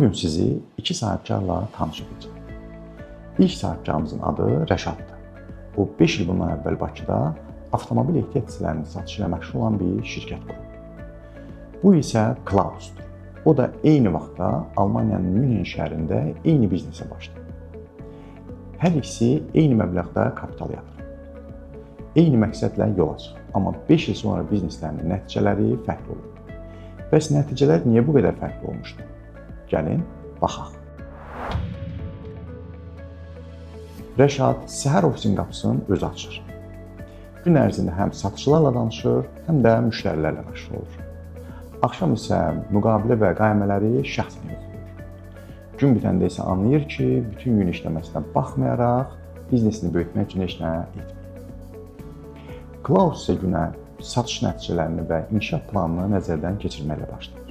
Bugün sizi iki sahibkarla tanış edəcəm. İlk sahibkarımızın adı Rəşaddır. O 5 il bundan əvvəl Bakıda avtomobil ehtiyatçılarını satışı ilə məşğul olan bir şirkət qurub. Bu isə Klausdur. O da eyni vaxtda Almaniyanın Münhen şəhərində eyni biznesə başlayıb. Hər ikisi eyni məbləğdə kapital yatırıb. Eyni məqsədlə yola çıxıb. Amma 5 il sonra bizneslərinin nəticələri fərqli olub. Bəs nəticələr niyə bu qədər fərqli olmuşdu? Gəlin, baxaq. Rəşad səhər ofisin qapısını özü açır. Gün ərzində həm satıcılarla danışır, həm də müştərilərlə məşğul olur. Axşam isə müqavilə və qaymələri şəxsən yoxlayır. Gün bitəndə isə anlayır ki, bütün gün işləməsinə baxmayaraq, biznesini böyütmək üçün heç nə etmir. Klaus isə günə satış nəticələrini və inkişaf planını nəzərdən keçirməklə başlayır.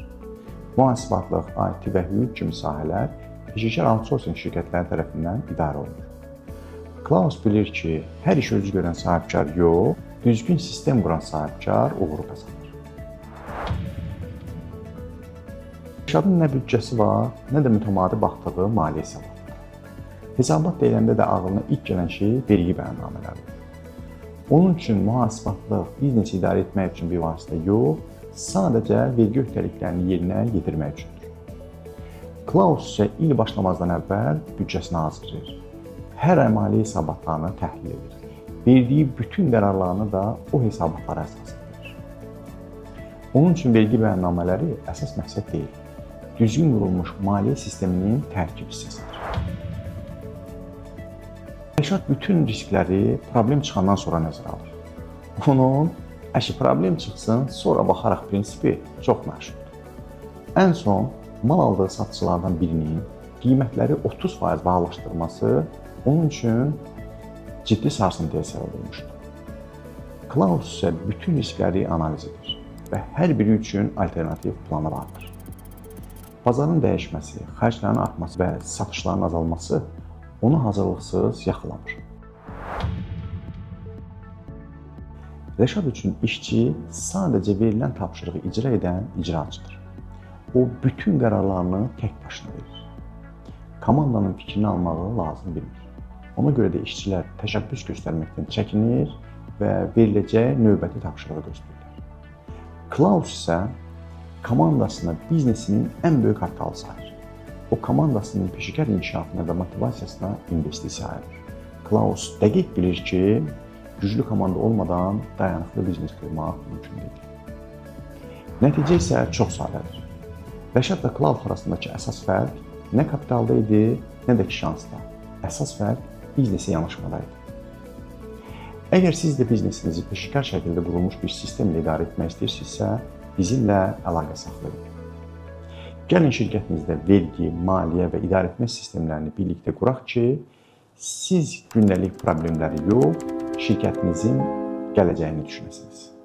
Mühasibatlıq, IT və hüquq kimi sahələr peşəkar outsourcing şirkətləri tərəfindən idarə olunur. Klaus bilir ki, hər iş özü görən sahibkar yox, düzgün sistem quran sahibkar uğuru qazanır. Rəşadın nə büdcəsi var, nə də mütəmadi baxdığı maliyyə hesabatı. Hesabat deyiləndə də ağlına ilk gələn şey vergi bəyannamələrdir. Onun üçün mühasibatlıq, biznesi idarə etmək üçün bir vasitə yox, sadəcə vergi öhdəliklərini yerinə yetirmək üçündür. Klaus isə il başlamazdan əvvəl büdcəsini hazırlayır. Hər ay maliyyə hesabatlarını təhlil edir. Verdiyi bütün qərarlarını da o hesabatlara əsaslandır. Onun üçün vergi bəyannamələri əsas məqsəd deyil, düzgün qurulmuş maliyyə sisteminin tərkib hissəsidir. Rəşad bütün riskləri problem çıxandan sonra nəzərə alır. Onun əşi problem çıxsın, sonra baxaraq prinsipi çox məşhurdur. Ən son, mal aldığı satıcılardan birinin qiymətləri 30% bahalaşdırması onun üçün ciddi sarsıntıya səbəb olmuşdur. Klaus isə bütün riskləri analiz edir və hər biri üçün alternativ planı vardır. Bazarın dəyişməsi, xərclərin artması və satışların azalması onu hazırlıqsız yaxalamır. Rəşad üçün işçi sadəcə verilən tapşırığı icra edən icraçıdır. O, bütün qərarlarını tək başına verir. Komandanın fikrini almağı lazım bilmir. Ona görə də işçilər təşəbbüs göstərməkdən çəkinir və veriləcək növbəti tapşırığı gözləyirlər. Klaus isə komandasına biznesinin ən böyük kapitalı sayır. O, komandasının peşəkar inkişafına və motivasiyasına investisiya ayırır. Klaus dəqiq bilir ki, güclü komanda olmadan dayanıqlı biznes qurmaq mümkün deyil. Nəticə isə çox sadədir. Rəşad və Klaus arasındakı əsas fərq nə kapitalda idi, nə də ki şansda. Əsas fərq biznesi yanaşmada idi. Əgər siz də biznesinizi peşəkar şəkildə qurulmuş bir sistemlə idarə etmək istəyirsinizsə, bizimlə əlaqə saxlayın. Gəlin şirkətinizdə vergi, maliyyə və idarə etmə sistemlərini birlikdə quraq ki, siz gündəlik problemləri yox, şirkətinizin gələcəyini düşünəsiniz.